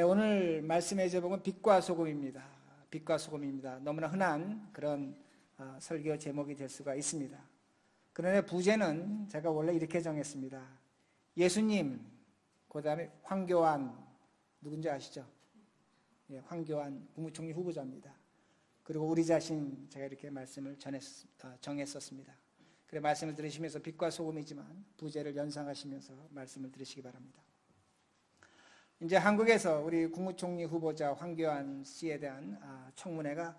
오늘 말씀의 제목은 빛과 소금입니다. 빛과 소금입니다. 너무나 흔한 그런 설교 제목이 될 수가 있습니다. 그런데 부제는 제가 원래 이렇게 정했습니다. 예수님, 그 다음에 황교안, 누군지 아시죠? 예, 황교안 국무총리 후보자입니다. 그리고 우리 자신, 제가 이렇게 말씀을 정했었습니다. 그래 말씀을 들으시면서 빛과 소금이지만 부제를 연상하시면서 말씀을 들으시기 바랍니다. 이제 한국에서 우리 국무총리 후보자 황교안 씨에 대한 청문회가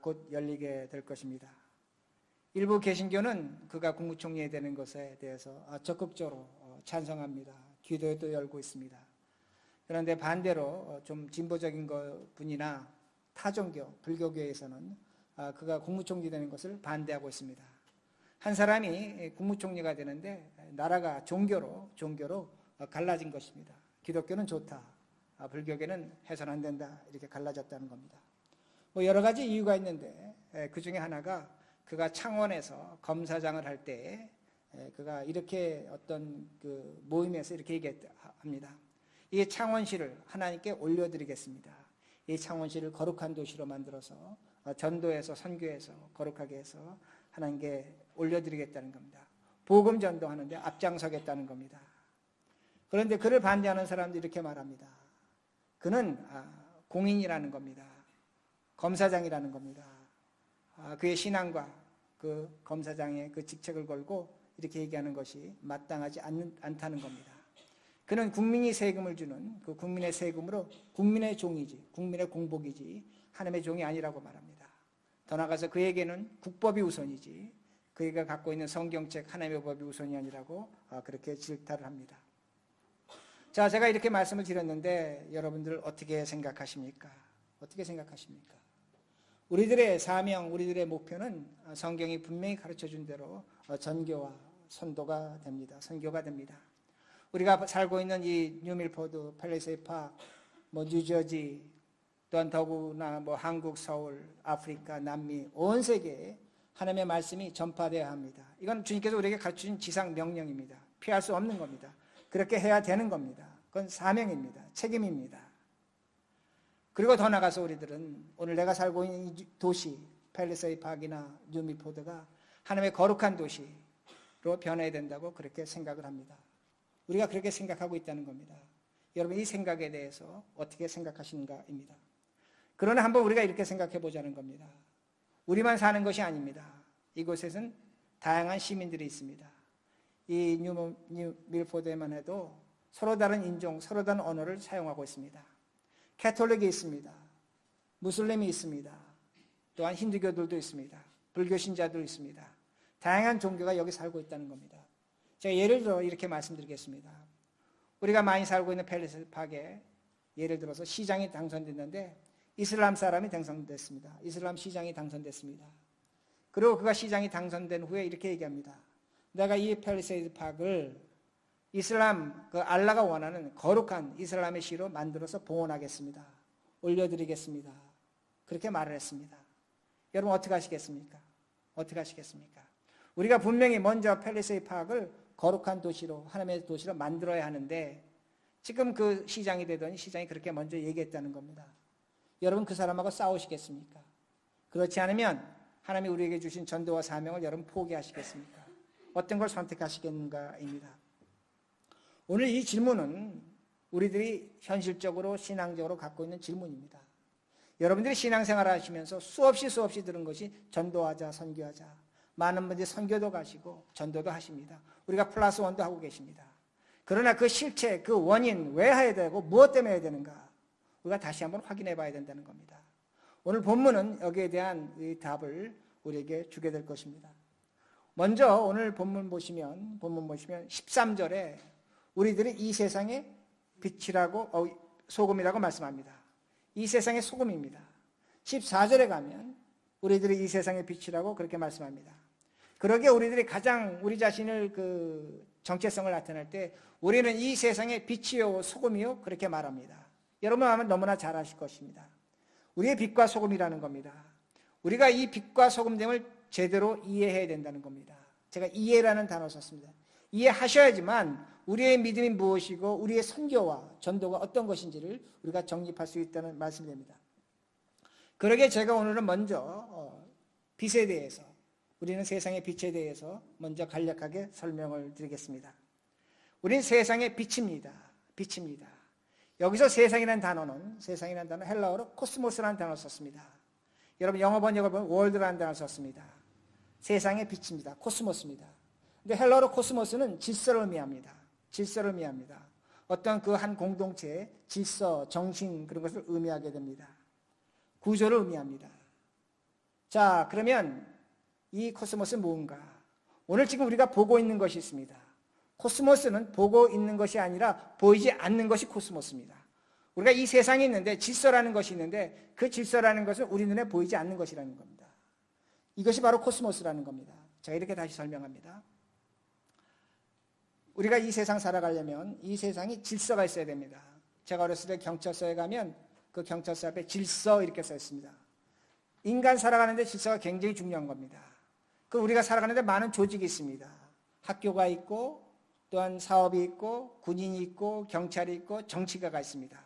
곧 열리게 될 것입니다. 일부 개신교는 그가 국무총리에 되는 것에 대해서 적극적으로 찬성합니다. 기도회도 열고 있습니다. 그런데 반대로 좀 진보적인 분이나 타종교, 불교계에서는 그가 국무총리 되는 것을 반대하고 있습니다. 한 사람이 국무총리가 되는데 나라가 종교로 갈라진 것입니다. 기독교는 좋다, 불교계는 해서는 안 된다, 이렇게 갈라졌다는 겁니다. 여러 가지 이유가 있는데 그 중에 하나가 그가 창원에서 검사장을 할 때 그가 이렇게 어떤 그 모임에서 이렇게 얘기합니다. 이 창원시를 하나님께 올려드리겠습니다. 이 창원시를 거룩한 도시로 만들어서 전도해서 선교해서 거룩하게 해서 하나님께 올려드리겠다는 겁니다. 복음 전도하는데 앞장서겠다는 겁니다. 그런데 그를 반대하는 사람들이 이렇게 말합니다. 그는 공인이라는 겁니다. 검사장이라는 겁니다. 그의 신앙과 그 검사장의 그 직책을 걸고 이렇게 얘기하는 것이 마땅하지 않다는 겁니다. 그는 국민이 세금을 주는 그 국민의 세금으로 국민의 종이지, 국민의 공복이지 하나님의 종이 아니라고 말합니다. 더 나아가서 그에게는 국법이 우선이지 그가 갖고 있는 성경책 하나님의 법이 우선이 아니라고 그렇게 질타를 합니다. 자, 제가 이렇게 말씀을 드렸는데 여러분들 어떻게 생각하십니까? 어떻게 생각하십니까? 우리들의 사명, 우리들의 목표는 성경이 분명히 가르쳐준 대로 전교와 선도가 됩니다. 선교가 됩니다. 우리가 살고 있는 이 뉴밀포드, 팰리세이 파크, 뉴저지, 또한 더구나 한국, 서울, 아프리카, 남미, 온 세계에 하나님의 말씀이 전파되어야 합니다. 이건 주님께서 우리에게 가르쳐준 지상 명령입니다. 피할 수 없는 겁니다. 그렇게 해야 되는 겁니다. 그건 사명입니다. 책임입니다. 그리고 더 나가서 우리들은 오늘 내가 살고 있는 이 도시, 팰리세이 파크나 뉴밀포드가 하나님의 거룩한 도시로 변해야 된다고 그렇게 생각을 합니다. 우리가 그렇게 생각하고 있다는 겁니다. 여러분 이 생각에 대해서 어떻게 생각하시는가입니다. 그러나 한번 우리가 이렇게 생각해 보자는 겁니다. 우리만 사는 것이 아닙니다. 이곳에는 다양한 시민들이 있습니다. 이 뉴밀포드에만 해도 서로 다른 인종, 서로 다른 언어를 사용하고 있습니다. 캐톨릭이 있습니다. 무슬림이 있습니다. 또한 힌두교들도 있습니다. 불교 신자도 있습니다. 다양한 종교가 여기 살고 있다는 겁니다. 제가 예를 들어 이렇게 말씀드리겠습니다. 우리가 많이 살고 있는 팰리세이 파크에 예를 들어서 시장이 당선됐는데 이슬람 사람이 당선됐습니다. 이슬람 시장이 당선됐습니다. 그리고 그가 시장이 당선된 후에 이렇게 얘기합니다. 내가 이 팰리세이 파크를 이슬람, 알라가 원하는 거룩한 이슬람의 시로 만들어서 봉헌하겠습니다. 올려드리겠습니다. 그렇게 말을 했습니다. 여러분 어떻게 하시겠습니까? 어떻게 하시겠습니까? 우리가 분명히 먼저 팰리세이 파크를 거룩한 도시로, 하나님의 도시로 만들어야 하는데 지금 그 시장이 되더니 시장이 그렇게 먼저 얘기했다는 겁니다. 여러분 그 사람하고 싸우시겠습니까? 그렇지 않으면 하나님이 우리에게 주신 전도와 사명을 여러분 포기하시겠습니까? 어떤 걸 선택하시겠는가입니다. 오늘 이 질문은 우리들이 현실적으로 신앙적으로 갖고 있는 질문입니다. 여러분들이 신앙생활을 하시면서 수없이 들은 것이 전도하자, 선교하자. 많은 분들이 선교도 가시고 전도도 하십니다. 우리가 플러스 원도 하고 계십니다. 그러나 그 실체, 그 원인 왜 해야 되고 무엇 때문에 해야 되는가? 우리가 다시 한번 확인해 봐야 된다는 겁니다. 오늘 본문은 여기에 대한 이 답을 우리에게 주게 될 것입니다. 먼저 오늘 본문 보시면 13절에 우리들이 이 세상의 빛이라고 소금이라고 말씀합니다. 이 세상의 소금입니다. 14절에 가면 우리들이 이 세상의 빛이라고 그렇게 말씀합니다. 그러기에 우리들이 가장 우리 자신을 그 정체성을 나타낼 때 우리는 이 세상의 빛이요 소금이요 그렇게 말합니다. 여러분 아마 너무나 잘 아실 것입니다. 우리의 빛과 소금이라는 겁니다. 우리가 이 빛과 소금됨을 제대로 이해해야 된다는 겁니다. 제가 이해라는 단어 썼습니다. 이해하셔야지만 우리의 믿음이 무엇이고 우리의 선교와 전도가 어떤 것인지를 우리가 정립할 수 있다는 말씀입니다. 그러게 제가 오늘은 먼저 빛에 대해서, 우리는 세상의 빛에 대해서 먼저 간략하게 설명을 드리겠습니다. 우리는 세상의 빛입니다. 빛입니다. 여기서 세상이라는 단어는 헬라어로 코스모스라는 단어를 썼습니다. 여러분 영어 번역을 보면 월드라는 단어를 썼습니다. 세상의 빛입니다. 코스모스입니다. 근데 헬라어로 코스모스는 질서를 의미합니다. 질서를 의미합니다. 어떤 그 한 공동체의 질서, 정신 그런 것을 의미하게 됩니다. 구조를 의미합니다. 자, 그러면 이 코스모스는 뭔가? 오늘 지금 우리가 보고 있는 것이 있습니다. 코스모스는 보고 있는 것이 아니라 보이지 않는 것이 코스모스입니다. 우리가 이 세상에 있는데 질서라는 것이 있는데 그 질서라는 것은 우리 눈에 보이지 않는 것이라는 겁니다. 이것이 바로 코스모스라는 겁니다. 제가 이렇게 다시 설명합니다. 우리가 이 세상 살아가려면 이 세상이 질서가 있어야 됩니다. 제가 어렸을 때 경찰서에 가면 그 경찰서 앞에 질서 이렇게 써 있습니다. 인간 살아가는데 질서가 굉장히 중요한 겁니다. 그 우리가 살아가는데 많은 조직이 있습니다. 학교가 있고 또한 사업이 있고 군인이 있고 경찰이 있고 정치가가 있습니다.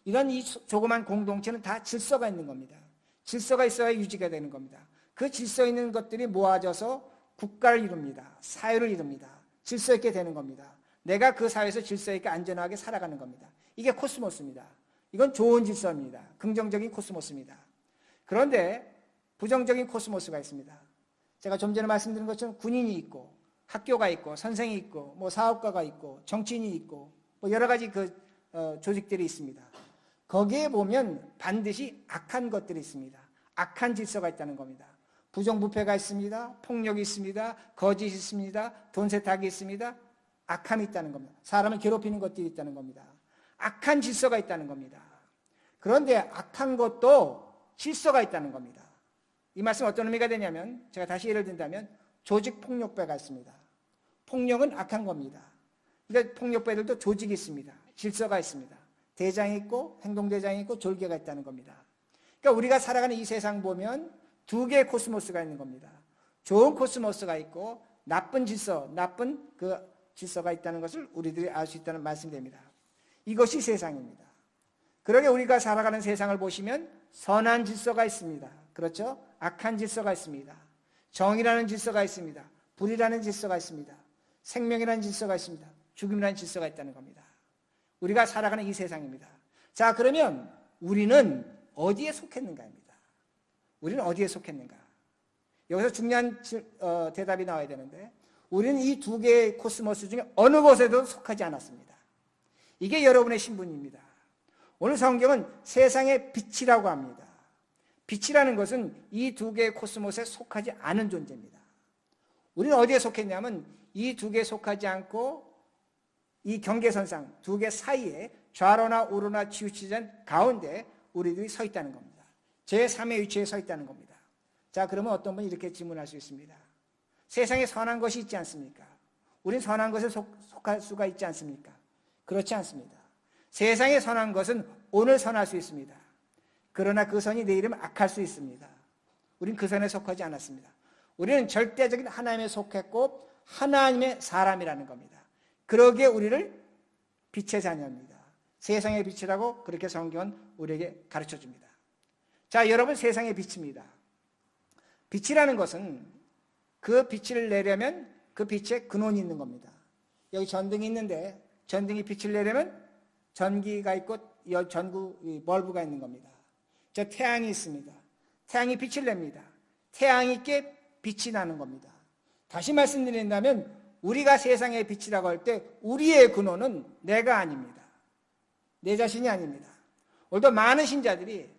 이런 이 조그만 공동체는 다 질서가 있는 겁니다. 질서가 있어야 유지가 되는 겁니다. 그 질서 있는 것들이 모아져서 국가를 이룹니다. 사회를 이룹니다. 질서 있게 되는 겁니다. 내가 그 사회에서 질서 있게 안전하게 살아가는 겁니다. 이게 코스모스입니다. 이건 좋은 질서입니다. 긍정적인 코스모스입니다. 그런데 부정적인 코스모스가 있습니다. 제가 좀 전에 말씀드린 것처럼 군인이 있고 학교가 있고 선생이 있고 뭐 사업가가 있고 정치인이 있고 뭐 여러 가지 조직들이 있습니다. 거기에 보면 반드시 악한 것들이 있습니다. 악한 질서가 있다는 겁니다. 부정부패가 있습니다. 폭력이 있습니다. 거짓이 있습니다. 돈 세탁이 있습니다. 악함이 있다는 겁니다. 사람을 괴롭히는 것들이 있다는 겁니다. 악한 질서가 있다는 겁니다. 그런데 악한 것도 질서가 있다는 겁니다. 이 말씀 어떤 의미가 되냐면 제가 다시 예를 든다면 조직폭력배가 있습니다. 폭력은 악한 겁니다. 그러니까 폭력배들도 조직이 있습니다. 질서가 있습니다. 대장이 있고 행동대장이 있고 졸개가 있다는 겁니다. 그러니까 우리가 살아가는 이 세상 보면 두 개의 코스모스가 있는 겁니다. 좋은 코스모스가 있고 나쁜 질서, 나쁜 그 질서가 있다는 것을 우리들이 알 수 있다는 말씀입니다. 이것이 세상입니다. 그러게 우리가 살아가는 세상을 보시면 선한 질서가 있습니다. 그렇죠? 악한 질서가 있습니다. 정의라는 질서가 있습니다. 불이라는 질서가 있습니다. 생명이라는 질서가 있습니다. 죽음이라는 질서가 있다는 겁니다. 우리가 살아가는 이 세상입니다. 자, 그러면 우리는 어디에 속했는가입니다. 우리는 어디에 속했는가? 여기서 중요한 대답이 나와야 되는데 우리는 이 두 개의 코스모스 중에 어느 곳에도 속하지 않았습니다. 이게 여러분의 신분입니다. 오늘 성경은 세상의 빛이라고 합니다. 빛이라는 것은 이 두 개의 코스모스에 속하지 않은 존재입니다. 우리는 어디에 속했냐면 이 두 개에 속하지 않고 이 경계선상 두 개 사이에 좌로나 우로나 치우치지 않은 가운데 우리들이 서 있다는 겁니다. 제3의 위치에 서 있다는 겁니다. 자, 그러면 어떤 분이 이렇게 질문할 수 있습니다. 세상에 선한 것이 있지 않습니까? 우린 선한 것에 속할 수가 있지 않습니까? 그렇지 않습니다. 세상에 선한 것은 오늘 선할 수 있습니다. 그러나 그 선이 내일이면 악할 수 있습니다. 우린 그 선에 속하지 않았습니다. 우리는 절대적인 하나님에 속했고 하나님의 사람이라는 겁니다. 그러기에 우리를 빛의 자녀입니다. 세상의 빛이라고 그렇게 성경은 우리에게 가르쳐줍니다. 자, 여러분, 세상의 빛입니다. 빛이라는 것은 그 빛을 내려면 그 빛에 근원이 있는 겁니다. 여기 전등이 있는데 전등이 빛을 내려면 전기가 있고 전구 벌브가 있는 겁니다. 저 태양이 있습니다. 태양이 빛을 냅니다. 태양이 있게 빛이 나는 겁니다. 다시 말씀드린다면 우리가 세상의 빛이라고 할 때 우리의 근원은 내가 아닙니다. 내 자신이 아닙니다. 오늘도 많은 신자들이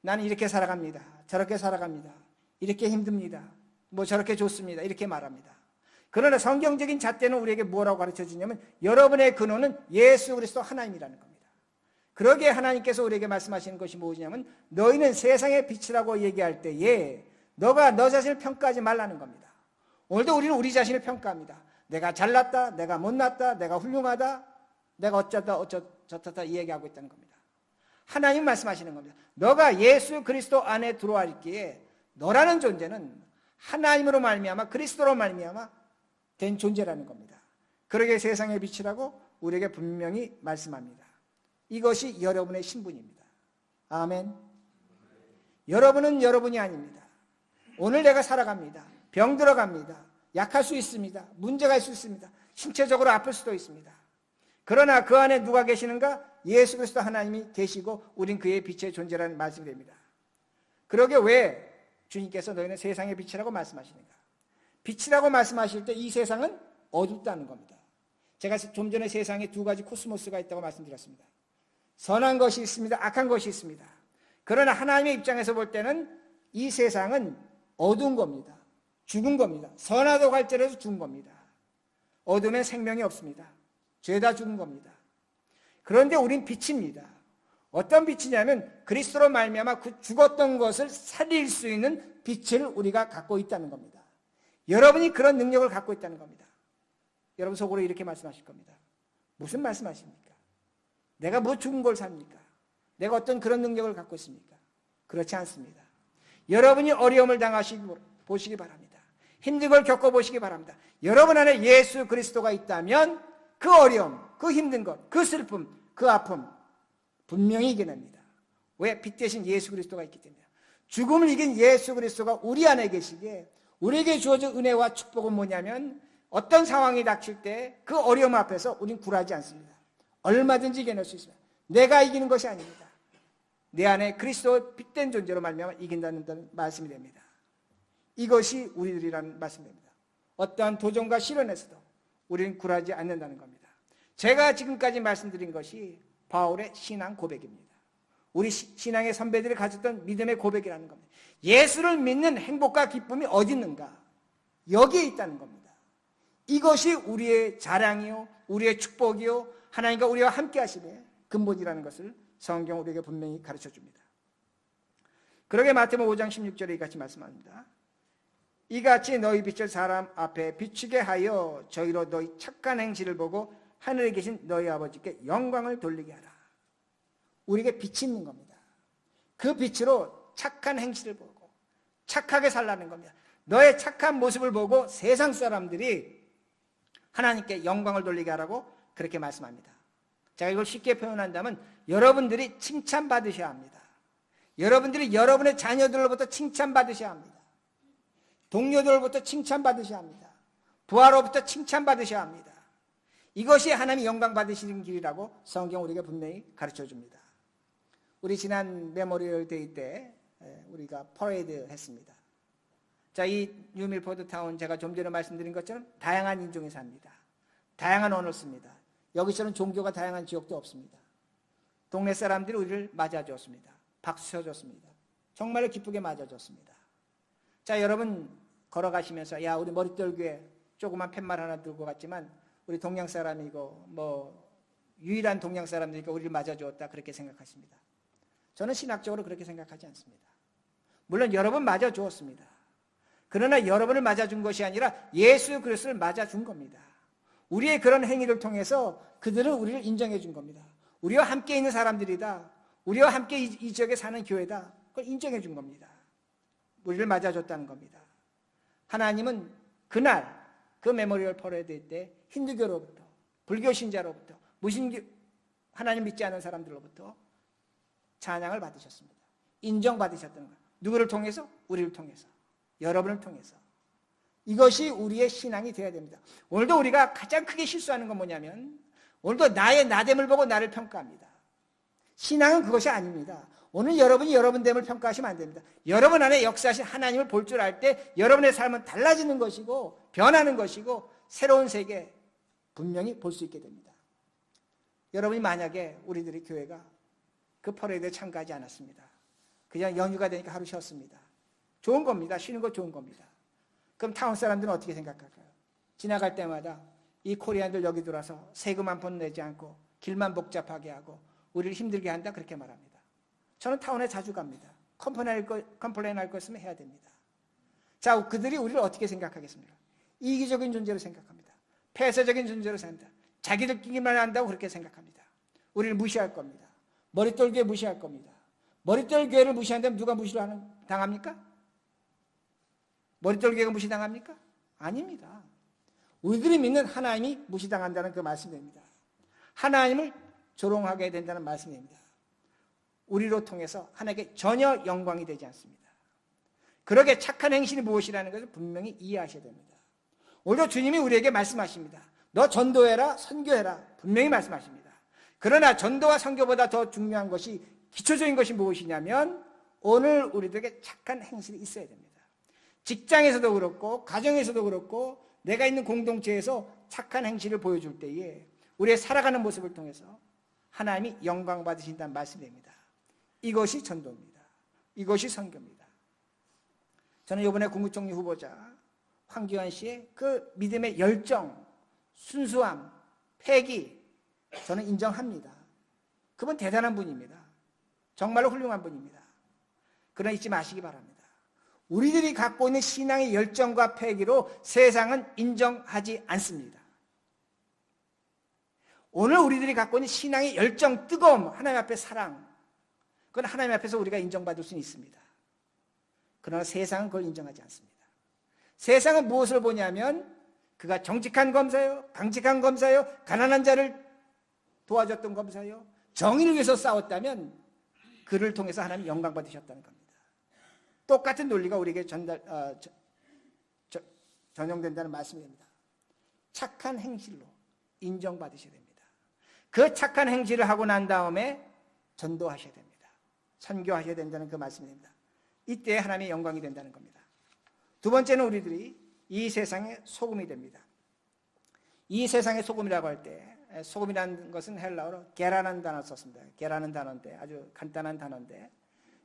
나는 이렇게 살아갑니다. 저렇게 살아갑니다. 이렇게 힘듭니다. 뭐 저렇게 좋습니다. 이렇게 말합니다. 그러나 성경적인 잣대는 우리에게 뭐라고 가르쳐 주냐면 여러분의 근원은 예수 그리스도 하나님이라는 겁니다. 그러기에 하나님께서 우리에게 말씀하시는 것이 무엇이냐면 너희는 세상의 빛이라고 얘기할 때에 너가 너 자신을 평가하지 말라는 겁니다. 오늘도 우리는 우리 자신을 평가합니다. 내가 잘났다, 내가 못났다, 내가 훌륭하다, 내가 어쩌다 이 얘기하고 있다는 겁니다. 하나님 말씀하시는 겁니다. 너가 예수 그리스도 안에 들어와 있기에 너라는 존재는 하나님으로 말미암아 그리스도로 말미암아 된 존재라는 겁니다. 그러게 세상의 빛이라고 우리에게 분명히 말씀합니다. 이것이 여러분의 신분입니다. 아멘. 여러분은 여러분이 아닙니다. 오늘 내가 살아갑니다. 병들어갑니다. 약할 수 있습니다. 문제가 있을 수 있습니다. 신체적으로 아플 수도 있습니다. 그러나 그 안에 누가 계시는가? 예수 그리스도 하나님이 계시고 우린 그의 빛의 존재라는 말씀이 됩니다. 그러게 왜 주님께서 너희는 세상의 빛이라고 말씀하시는가? 빛이라고 말씀하실 때 이 세상은 어둡다는 겁니다. 제가 좀 전에 세상에 두 가지 코스모스가 있다고 말씀드렸습니다. 선한 것이 있습니다. 악한 것이 있습니다. 그러나 하나님의 입장에서 볼 때는 이 세상은 어두운 겁니다. 죽은 겁니다. 선하다고 할지라도 죽은 겁니다. 어둠에 생명이 없습니다. 죄다 죽은 겁니다. 그런데 우린 빛입니다. 어떤 빛이냐면 그리스도로 말미암아 그 죽었던 것을 살릴 수 있는 빛을 우리가 갖고 있다는 겁니다. 여러분이 그런 능력을 갖고 있다는 겁니다. 여러분 속으로 이렇게 말씀하실 겁니다. 무슨 말씀하십니까? 내가 뭐 죽은 걸 삽니까? 내가 어떤 그런 능력을 갖고 있습니까? 그렇지 않습니다. 여러분이 어려움을 보시기 바랍니다. 힘든 걸 겪어보시기 바랍니다. 여러분 안에 예수 그리스도가 있다면 그 어려움, 그 힘든 것, 그 슬픔, 그 아픔 분명히 이겨냅니다. 왜? 빛 대신 예수 그리스도가 있기 때문에. 죽음을 이긴 예수 그리스도가 우리 안에 계시기에 우리에게 주어진 은혜와 축복은 뭐냐면 어떤 상황이 닥칠 때 그 어려움 앞에서 우린 굴하지 않습니다. 얼마든지 이겨낼 수 있습니다. 내가 이기는 것이 아닙니다. 내 안에 그리스도의 빛된 존재로 말미암아 이긴다는 말씀이 됩니다. 이것이 우리들이라는 말씀입니다. 어떠한 도전과 시련에서도 우리는 굴하지 않는다는 겁니다. 제가 지금까지 말씀드린 것이 바울의 신앙 고백입니다. 우리 신앙의 선배들이 가졌던 믿음의 고백이라는 겁니다. 예수를 믿는 행복과 기쁨이 어디 있는가? 여기에 있다는 겁니다. 이것이 우리의 자랑이요, 우리의 축복이요, 하나님과 우리와 함께 하심의 근본이라는 것을 성경 우리에게 분명히 가르쳐 줍니다. 그러게 마태복음 5장 16절에 이같이 말씀합니다. 이같이 너희 빛을 사람 앞에 비추게 하여 저희로 너희 착한 행실을 보고 하늘에 계신 너희 아버지께 영광을 돌리게 하라. 우리에게 빛이 있는 겁니다. 그 빛으로 착한 행실을 보고 착하게 살라는 겁니다. 너의 착한 모습을 보고 세상 사람들이 하나님께 영광을 돌리게 하라고 그렇게 말씀합니다. 제가 이걸 쉽게 표현한다면 여러분들이 칭찬받으셔야 합니다. 여러분들이 여러분의 자녀들로부터 칭찬받으셔야 합니다. 동료들로부터 칭찬받으셔야 합니다. 부하로부터 칭찬받으셔야 합니다. 이것이 하나님이 영광 받으시는 길이라고 성경 우리에게 분명히 가르쳐 줍니다. 우리 지난 메모리얼 데이 때 우리가 퍼레이드 했습니다. 자, 이 뉴밀포드 타운 제가 좀 전에 말씀드린 것처럼 다양한 인종이 삽니다. 다양한 언어를 씁니다. 여기처럼 종교가 다양한 지역도 없습니다. 동네 사람들이 우리를 맞아줬습니다. 박수 쳐줬습니다. 정말로 기쁘게 맞아줬습니다. 자, 여러분 걸어가시면서 야, 우리 머릿돌교회 조그만 팻말 하나 들고 갔지만 우리 동양 사람이고 뭐 유일한 동양 사람들이니까 우리를 맞아주었다 그렇게 생각하십니다. 저는 신학적으로 그렇게 생각하지 않습니다. 물론 여러분 맞아주었습니다. 그러나 여러분을 맞아준 것이 아니라 예수 그리스도를 맞아준 겁니다. 우리의 그런 행위를 통해서 그들은 우리를 인정해 준 겁니다. 우리와 함께 있는 사람들이다. 우리와 함께 이 지역에 사는 교회다. 그걸 인정해 준 겁니다. 우리를 맞아줬다는 겁니다. 하나님은 그날 그 메모리얼 퍼레이드 때 힌두교로부터 불교 신자로부터 무신교 하나님 믿지 않은 사람들로부터 찬양을 받으셨습니다. 인정받으셨다는 거예요. 누구를 통해서? 우리를 통해서. 여러분을 통해서. 이것이 우리의 신앙이 되어야 됩니다. 오늘도 우리가 가장 크게 실수하는 건 뭐냐면 오늘도 나의 나됨을 보고 나를 평가합니다. 신앙은 그것이 아닙니다. 오늘 여러분이 여러분됨을 평가하시면 안 됩니다. 여러분 안에 역사하신 하나님을 볼 줄 알 때 여러분의 삶은 달라지는 것이고 변하는 것이고 새로운 세계 분명히 볼 수 있게 됩니다. 여러분이 만약에 우리들의 교회가 그 퍼레이드에 참가하지 않았습니다. 그냥 연휴가 되니까 하루 쉬었습니다. 좋은 겁니다. 쉬는 거 좋은 겁니다. 그럼 타운 사람들은 어떻게 생각할까요? 지나갈 때마다 이 코리안들 여기 들어와서 세금 한 푼 내지 않고 길만 복잡하게 하고 우리를 힘들게 한다 그렇게 말합니다. 저는 타운에 자주 갑니다. 컴플레인 할 거 있으면 해야 됩니다. 자, 그들이 우리를 어떻게 생각하겠습니까? 이기적인 존재로 생각합니다. 폐쇄적인 존재로 생각합니다. 자기들끼리만 한다고 그렇게 생각합니다. 우리를 무시할 겁니다. 머릿돌 교회 무시할 겁니다. 머릿돌 교회를 무시한다면 누가 무시를 당합니까? 머릿돌 교회가 무시당합니까? 아닙니다. 우리들이 믿는 하나님이 무시당한다는 그 말씀입니다. 하나님을 조롱하게 된다는 말씀입니다. 우리로 통해서 하나님께 전혀 영광이 되지 않습니다. 그러게 착한 행실이 무엇이라는 것을 분명히 이해하셔야 됩니다. 오히려 주님이 우리에게 말씀하십니다. 너 전도해라, 선교해라, 분명히 말씀하십니다. 그러나 전도와 선교보다 더 중요한 것이, 기초적인 것이 무엇이냐면 오늘 우리들에게 착한 행실이 있어야 됩니다. 직장에서도 그렇고 가정에서도 그렇고 내가 있는 공동체에서 착한 행실을 보여줄 때에 우리의 살아가는 모습을 통해서 하나님이 영광 받으신다는 말씀입니다. 이것이 전도입니다. 이것이 선교입니다. 저는 이번에 국무총리 후보자 황교안 씨의 그 믿음의 열정, 순수함, 패기, 저는 인정합니다. 그분 대단한 분입니다. 정말로 훌륭한 분입니다. 그러나 잊지 마시기 바랍니다. 우리들이 갖고 있는 신앙의 열정과 패기로 세상은 인정하지 않습니다. 오늘 우리들이 갖고 있는 신앙의 열정, 뜨거움, 하나님 앞에 사랑, 그건 하나님 앞에서 우리가 인정받을 수는 있습니다. 그러나 세상은 그걸 인정하지 않습니다. 세상은 무엇을 보냐면 그가 정직한 검사요, 강직한 검사요, 가난한 자를 도와줬던 검사요, 정의를 위해서 싸웠다면 그를 통해서 하나님 영광 받으셨다는 겁니다. 똑같은 논리가 우리에게 전용된다는 말씀입니다. 착한 행실로 인정받으셔야 됩니다. 그 착한 행실을 하고 난 다음에 전도하셔야 됩니다. 선교하셔야 된다는 그 말씀입니다. 이때 하나님의 영광이 된다는 겁니다. 두 번째는 우리들이 이 세상의 소금이 됩니다. 이 세상의 소금이라고 할 때, 소금이라는 것은 헬라어로 게라는 단어를 썼습니다. 게라는 단어인데 아주 간단한 단어인데,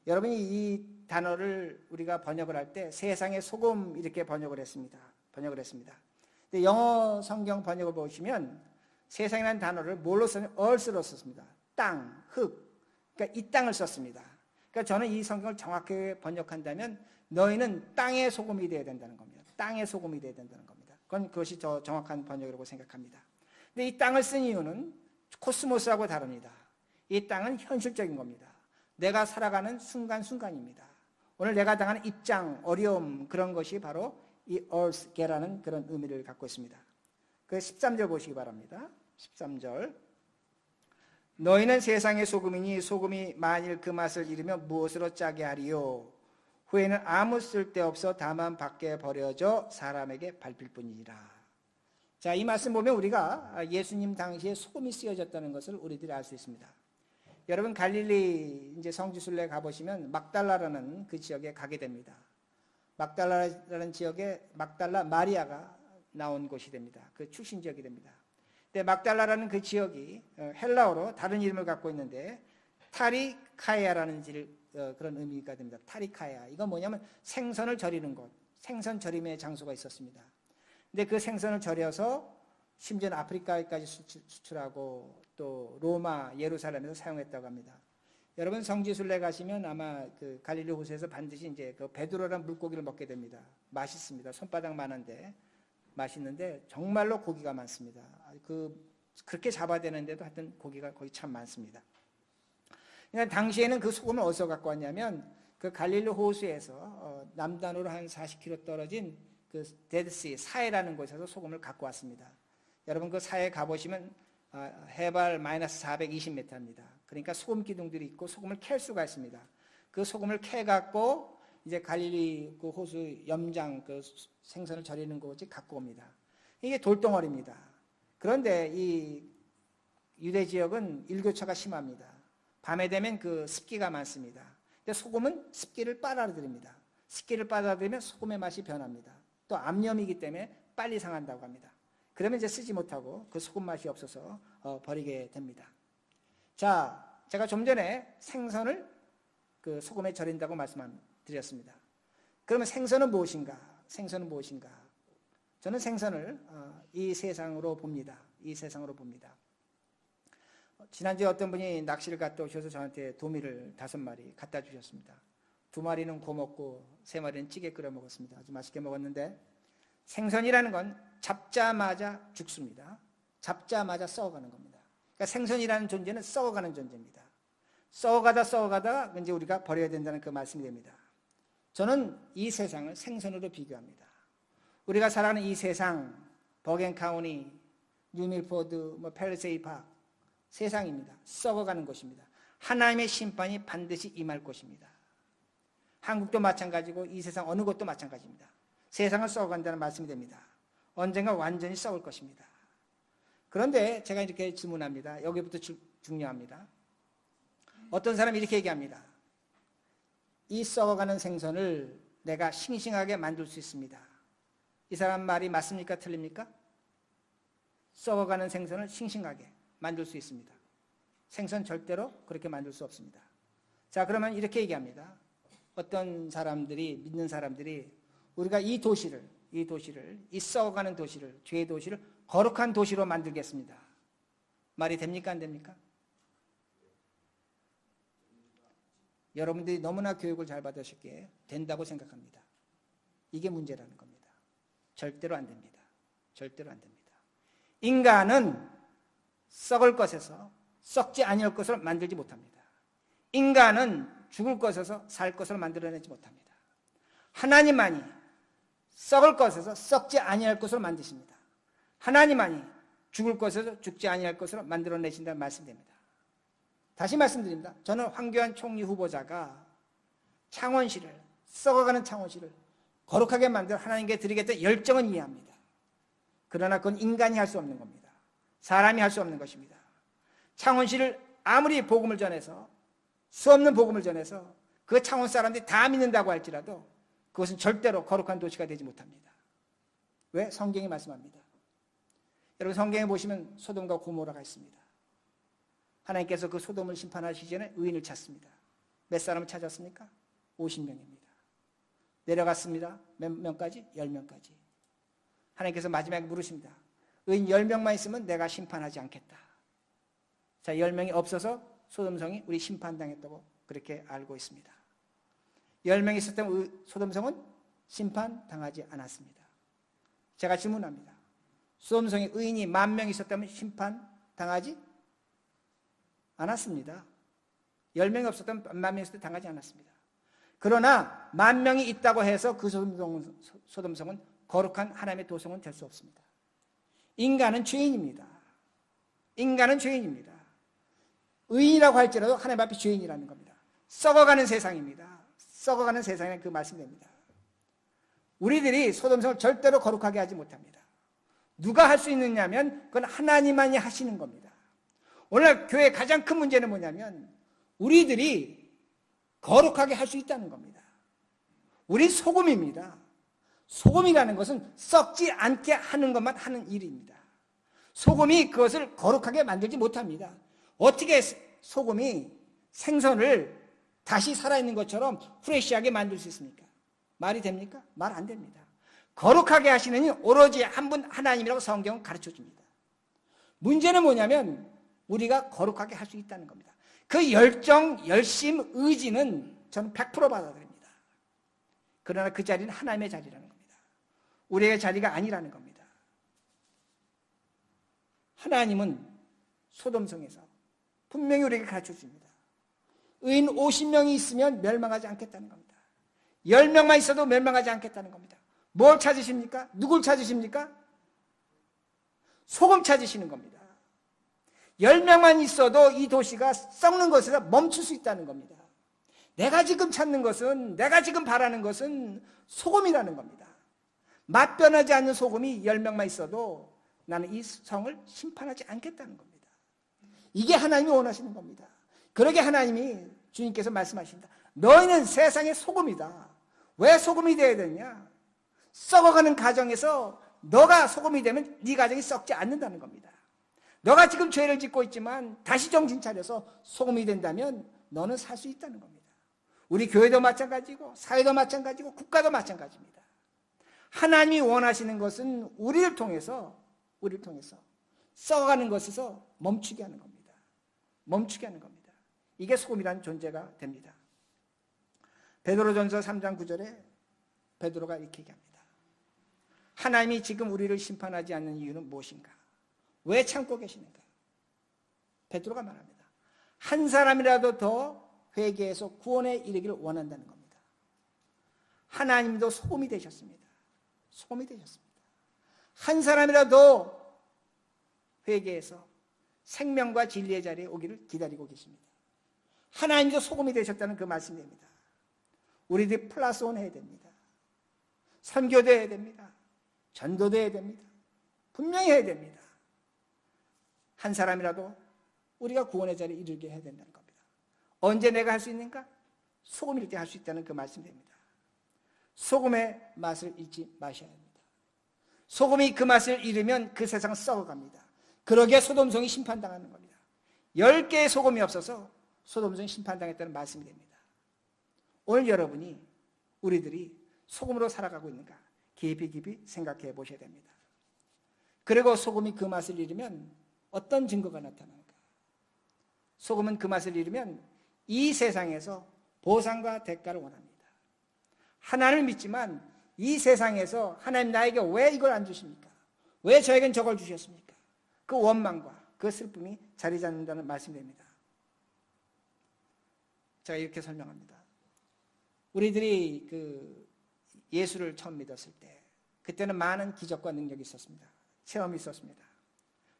여러분이 이 단어를 우리가 번역을 할 때 세상의 소금 이렇게 번역을 했습니다. 근데 영어 성경 번역을 보시면 세상이라는 단어를 뭘로 썼냐면 earth로 썼습니다. 땅, 흙. 그러니까 이 땅을 썼습니다. 그러니까 저는 이 성경을 정확하게 번역한다면 너희는 땅의 소금이 되어야 된다는 겁니다. 땅의 소금이 되어야 된다는 겁니다. 그것이 더 정확한 번역이라고 생각합니다. 근데 이 땅을 쓴 이유는 코스모스하고 다릅니다. 이 땅은 현실적인 겁니다. 내가 살아가는 순간순간입니다. 오늘 내가 당하는 입장, 어려움, 그런 것이 바로 이 earth계라는 그런 의미를 갖고 있습니다. 그 13절 보시기 바랍니다. 13절. 너희는 세상의 소금이니 소금이 만일 그 맛을 잃으면 무엇으로 짜게 하리요? 후에는 아무 쓸데없어 다만 밖에 버려져 사람에게 밟힐 뿐이니라. 자, 이 말씀 보면 우리가 예수님 당시에 소금이 쓰여졌다는 것을 우리들이 알 수 있습니다. 여러분 갈릴리 이제 성지순례 가보시면 막달라라는 그 지역에 가게 됩니다. 막달라라는 지역에 막달라 마리아가 나온 곳이 됩니다. 그 출신 지역이 됩니다. 근데 막달라라는 그 지역이 헬라어로 다른 이름을 갖고 있는데 타리카야라는 그런 의미가 됩니다. 타리카야. 이건 뭐냐면 생선을 절이는 곳, 생선 절임의 장소가 있었습니다. 근데 그 생선을 절여서 심지어는 아프리카까지 수출하고 또 로마, 예루살렘에서 사용했다고 합니다. 여러분 성지순례 가시면 아마 그 갈릴리 호수에서 반드시 이제 그 베드로라는 물고기를 먹게 됩니다. 맛있습니다. 손바닥만한데 맛있는데 정말로 고기가 많습니다. 그렇게 잡아야 되는데도 하여튼 고기가 거기 참 많습니다. 그러니까 당시에는 그 소금을 어디서 갖고 왔냐면 그 갈릴리 호수에서 남단으로 한 40km 떨어진 그 데드시 사해라는 곳에서 소금을 갖고 왔습니다. 여러분 그 사해 가보시면 해발 마이너스 420m입니다. 그러니까 소금 기둥들이 있고 소금을 캘 수가 있습니다. 그 소금을 캐갖고 이제 갈릴리 그 호수 염장 그 생선을 절이는 곳이 갖고 옵니다. 이게 돌덩어리입니다. 그런데 이 유대 지역은 일교차가 심합니다. 밤에 되면 그 습기가 많습니다. 근데 소금은 습기를 빨아들입니다. 습기를 빨아들이면 소금의 맛이 변합니다. 또 암염이기 때문에 빨리 상한다고 합니다. 그러면 이제 쓰지 못하고 그 소금 맛이 없어서 버리게 됩니다. 자, 제가 좀 전에 생선을 그 소금에 절인다고 말씀드렸습니다. 그러면 생선은 무엇인가? 생선은 무엇인가? 저는 생선을 이 세상으로 봅니다. 이 세상으로 봅니다. 지난주에 어떤 분이 낚시를 갔다 오셔서 저한테 도미를 5마리 갖다 주셨습니다. 2마리는 구워 먹고 3마리는 찌개 끓여 먹었습니다. 아주 맛있게 먹었는데 생선이라는 건 잡자마자 죽습니다. 잡자마자 썩어가는 겁니다. 그러니까 생선이라는 존재는 썩어가는 존재입니다. 썩어가다 이제 우리가 버려야 된다는 그 말씀이 됩니다. 저는 이 세상을 생선으로 비교합니다. 우리가 살아가는 이 세상 버겐 카운티, 뉴밀포드, 팰리세이 파크, 세상입니다. 썩어가는 곳입니다. 하나님의 심판이 반드시 임할 곳입니다. 한국도 마찬가지고 이 세상 어느 곳도 마찬가지입니다. 세상은 썩어간다는 말씀이 됩니다. 언젠가 완전히 썩을 것입니다. 그런데 제가 이렇게 질문합니다. 여기부터 중요합니다. 어떤 사람이 이렇게 얘기합니다. 이 썩어가는 생선을 내가 싱싱하게 만들 수 있습니다. 이 사람 말이 맞습니까? 틀립니까? 썩어가는 생선을 싱싱하게 만들 수 있습니다. 생선 절대로 그렇게 만들 수 없습니다. 자, 그러면 이렇게 얘기합니다. 어떤 사람들이, 믿는 사람들이 우리가 이 썩어가는 도시를, 죄의 도시를 거룩한 도시로 만들겠습니다. 말이 됩니까? 안 됩니까? 여러분들이 너무나 교육을 잘 받으셨기에 된다고 생각합니다. 이게 문제라는 겁니다. 절대로 안 됩니다. 절대로 안 됩니다. 인간은 썩을 것에서 썩지 아니할 것을 만들지 못합니다. 인간은 죽을 것에서 살 것을 만들어내지 못합니다. 하나님만이 썩을 것에서 썩지 아니할 것을 만드십니다. 하나님만이 죽을 것에서 죽지 아니할 것을 만들어내신다는 말씀입니다. 다시 말씀드립니다. 저는 황교안 총리 후보자가 창원시를, 썩어가는 창원시를 거룩하게 만들어 하나님께 드리겠다는 열정은 이해합니다. 그러나 그건 인간이 할 수 없는 겁니다. 사람이 할 수 없는 것입니다. 창원시를 아무리 복음을 전해서, 수없는 복음을 전해서 그 창원 사람들이 다 믿는다고 할지라도 그것은 절대로 거룩한 도시가 되지 못합니다. 왜? 성경이 말씀합니다. 여러분 성경에 보시면 소돔과 고모라가 있습니다. 하나님께서 그 소돔을 심판하시기 전에 의인을 찾습니다. 몇 사람을 찾았습니까? 50명입니다. 내려갔습니다. 몇 명까지? 10명까지. 하나님께서 마지막에 물으십니다. 의인 10명만 있으면 내가 심판하지 않겠다. 자, 10명이 없어서 소돔성이 우리 심판당했다고 그렇게 알고 있습니다. 10명이 있었다면 소돔성은 심판당하지 않았습니다. 제가 질문합니다. 소돔성에 의인이 10,000명 있었다면 심판당하지 않았습니다. 10명이 없었다면 10,000명 있을 때 당하지 않았습니다. 그러나 10,000명이 있다고 해서 그 소돔성은 거룩한 하나님의 도성은 될 수 없습니다. 인간은 죄인입니다. 인간은 죄인입니다. 의인이라고 할지라도 하나님 앞에 죄인이라는 겁니다. 썩어가는 세상입니다. 썩어가는 세상에 그 말씀이 됩니다. 우리들이 소돔성을 절대로 거룩하게 하지 못합니다. 누가 할 수 있느냐면 그건 하나님만이 하시는 겁니다. 오늘 교회의 가장 큰 문제는 뭐냐면 우리들이 거룩하게 할 수 있다는 겁니다. 우리 소금입니다. 소금이라는 것은 썩지 않게 하는 것만 하는 일입니다. 소금이 그것을 거룩하게 만들지 못합니다. 어떻게 소금이 생선을 다시 살아있는 것처럼 프레시하게 만들 수 있습니까? 말이 됩니까? 말 안 됩니다. 거룩하게 하시는 이 오로지 한 분 하나님이라고 성경은 가르쳐 줍니다. 문제는 뭐냐면 우리가 거룩하게 할 수 있다는 겁니다. 그 열정, 열심, 의지는 저는 100% 받아들입니다. 그러나 그 자리는 하나님의 자리라는 겁니다. 우리의 자리가 아니라는 겁니다. 하나님은 소돔성에서 분명히 우리에게 가르쳐 줍니다. 의인 50명이 있으면 멸망하지 않겠다는 겁니다. 10명만 있어도 멸망하지 않겠다는 겁니다. 뭘 찾으십니까? 누굴 찾으십니까? 소금 찾으시는 겁니다. 10명만 있어도 이 도시가 썩는 것에서 멈출 수 있다는 겁니다. 내가 지금 찾는 것은, 내가 지금 바라는 것은 소금이라는 겁니다. 맛 변하지 않는 소금이 10명만 있어도 나는 이 성을 심판하지 않겠다는 겁니다. 이게 하나님이 원하시는 겁니다. 그러게 하나님이 주님께서 말씀하십니다. 너희는 세상의 소금이다. 왜 소금이 되어야 되냐? 썩어가는 가정에서 너가 소금이 되면 네 가정이 썩지 않는다는 겁니다. 너가 지금 죄를 짓고 있지만 다시 정신 차려서 소금이 된다면 너는 살 수 있다는 겁니다. 우리 교회도 마찬가지고 사회도 마찬가지고 국가도 마찬가지입니다. 하나님이 원하시는 것은 우리를 통해서 썩어가는 것에서 멈추게 하는 겁니다. 멈추게 하는 겁니다. 이게 소금이라는 존재가 됩니다. 베드로전서 3장 9절에 베드로가 이렇게 얘기합니다. 하나님이 지금 우리를 심판하지 않는 이유는 무엇인가? 왜 참고 계시는가? 베드로가 말합니다. 한 사람이라도 더 회개해서 구원에 이르기를 원한다는 겁니다. 하나님도 소금이 되셨습니다. 소금이 되셨습니다. 한 사람이라도 회개해서 생명과 진리의 자리에 오기를 기다리고 계십니다. 하나님도 소금이 되셨다는 그 말씀입니다. 우리들이 플러스 온 해야 됩니다. 선교도 해야 됩니다. 전도도 해야 됩니다. 분명히 해야 됩니다. 한 사람이라도 우리가 구원의 자리에 이르게 해야 된다는 겁니다. 언제 내가 할 수 있는가? 소금일 때 할 수 있다는 그 말씀입니다. 소금의 맛을 잊지 마셔야 합니다. 소금이 그 맛을 잃으면 그 세상은 썩어갑니다. 그러기에 소돔성이 심판당하는 겁니다. 10개의 소금이 없어서 소돔성이 심판당했다는 말씀이 됩니다. 오늘 여러분이 우리들이 소금으로 살아가고 있는가 깊이 생각해 보셔야 됩니다. 그리고 소금이 그 맛을 잃으면 어떤 증거가 나타나는가? 소금은 그 맛을 잃으면 이 세상에서 보상과 대가를 원합니다. 하나님을 믿지만 이 세상에서 하나님 나에게 왜 이걸 안 주십니까? 왜 저에겐 저걸 주셨습니까? 그 원망과 그 슬픔이 자리 잡는다는 말씀입니다. 제가 이렇게 설명합니다. 우리들이 그 예수를 처음 믿었을 때 그때는 많은 기적과 능력이 있었습니다. 체험이 있었습니다.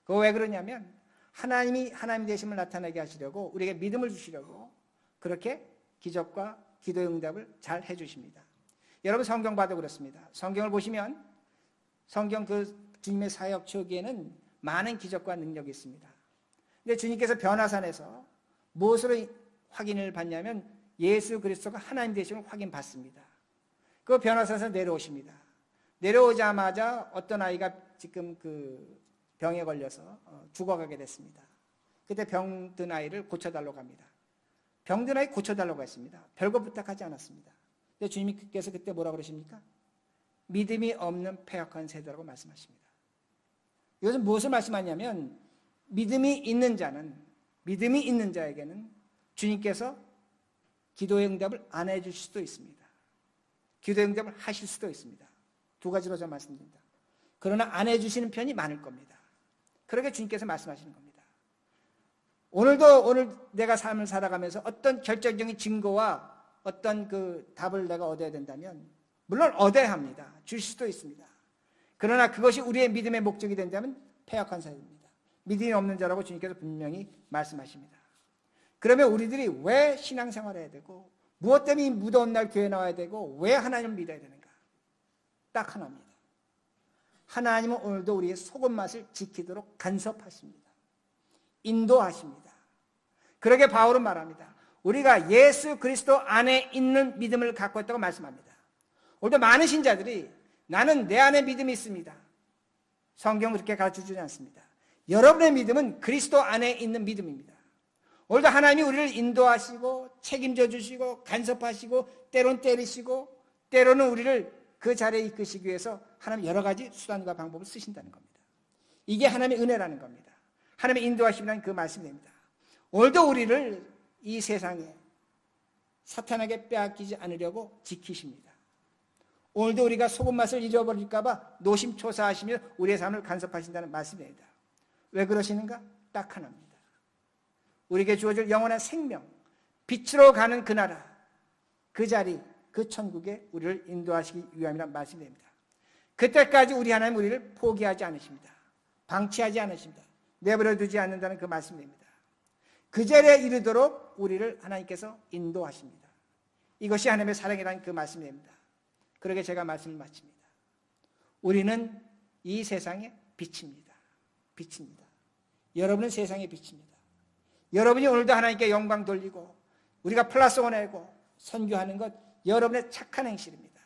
그거 왜 그러냐면 하나님이 하나님 되심을 나타나게 하시려고 우리에게 믿음을 주시려고 그렇게 기적과 기도의 응답을 잘 해주십니다. 여러분 성경 봐도 그렇습니다. 성경을 보시면 성경 그 주님의 사역 초기에는 많은 기적과 능력이 있습니다. 근데 주님께서 변화산에서 무엇으로 확인을 받냐면 예수 그리스도가 하나님 되심을 확인받습니다. 그 변화산에서 내려오십니다. 내려오자마자 어떤 아이가 지금 그 병에 걸려서 죽어가게 됐습니다. 그때 병든 아이를 고쳐달라고 합니다. 병든 아이 고쳐달라고 했습니다. 별거 부탁하지 않았습니다. 근데 주님께서 그때 뭐라고 그러십니까? 믿음이 없는 패역한 세대라고 말씀하십니다. 이것은 무엇을 말씀하냐면 믿음이 있는 자에게는 주님께서 기도의 응답을 안 해주실 수도 있습니다. 기도의 응답을 하실 수도 있습니다. 두 가지로 제가 말씀드립니다. 그러나 안 해주시는 편이 많을 겁니다. 그렇게 주님께서 말씀하시는 겁니다. 오늘 내가 삶을 살아가면서 어떤 결정적인 증거와 어떤 그 답을 내가 얻어야 된다면 물론 얻어야 합니다. 주실 수도 있습니다. 그러나 그것이 우리의 믿음의 목적이 된다면 패역한 사람입니다. 믿음이 없는 자라고 주님께서 분명히 말씀하십니다. 그러면 우리들이 왜 신앙생활을 해야 되고 무엇 때문에 무더운 날 교회 나와야 되고 왜 하나님을 믿어야 되는가? 딱 하나입니다. 하나님은 오늘도 우리의 소금 맛을 지키도록 간섭하십니다. 인도하십니다. 그러게 바울은 말합니다. 우리가 예수 그리스도 안에 있는 믿음을 갖고 있다고 말씀합니다. 오늘도 많은 신자들이 나는 내 안에 믿음이 있습니다. 성경은 그렇게 가르쳐주지 않습니다. 여러분의 믿음은 그리스도 안에 있는 믿음입니다. 오늘도 하나님이 우리를 인도하시고 책임져 주시고 간섭하시고 때론 때리시고 때로는 우리를 그 자리에 이끄시기 위해서 하나님 여러 가지 수단과 방법을 쓰신다는 겁니다. 이게 하나님의 은혜라는 겁니다. 하나님의 인도하심이라는 그 말씀입니다. 오늘도 우리를 이 세상에 사탄에게 빼앗기지 않으려고 지키십니다. 오늘도 우리가 소금 맛을 잃어버릴까 봐 노심초사하시며 우리의 삶을 간섭하신다는 말씀입니다. 왜 그러시는가? 딱 하나입니다. 우리에게 주어질 영원한 생명, 빛으로 가는 그 나라, 그 자리, 그 천국에 우리를 인도하시기 위함이란 말씀입니다. 그때까지 우리 하나님 우리를 포기하지 않으십니다. 방치하지 않으십니다. 내버려 두지 않는다는 그 말씀입니다. 그 자리에 이르도록 우리를 하나님께서 인도하십니다. 이것이 하나님의 사랑이라는 그 말씀입니다. 그러게 제가 말씀을 마칩니다. 우리는 이 세상의 빛입니다. 빛입니다. 여러분은 세상의 빛입니다. 여러분이 오늘도 하나님께 영광 돌리고 우리가 플러스 원하고 선교하는 것 여러분의 착한 행실입니다.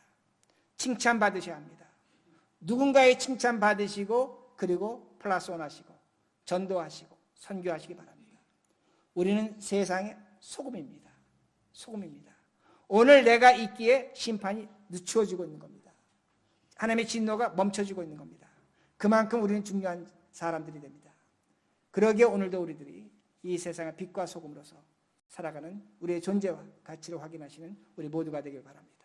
칭찬받으셔야 합니다. 누군가의 칭찬받으시고 그리고 플러스 원하시고 전도하시고 선교하시기 바랍니다. 우리는 세상의 소금입니다. 소금입니다. 오늘 내가 있기에 심판이 늦추어지고 있는 겁니다. 하나님의 진노가 멈춰지고 있는 겁니다. 그만큼 우리는 중요한 사람들이 됩니다. 그러기에 오늘도 우리들이 이 세상의 빛과 소금으로서 살아가는 우리의 존재와 가치를 확인하시는 우리 모두가 되길 바랍니다.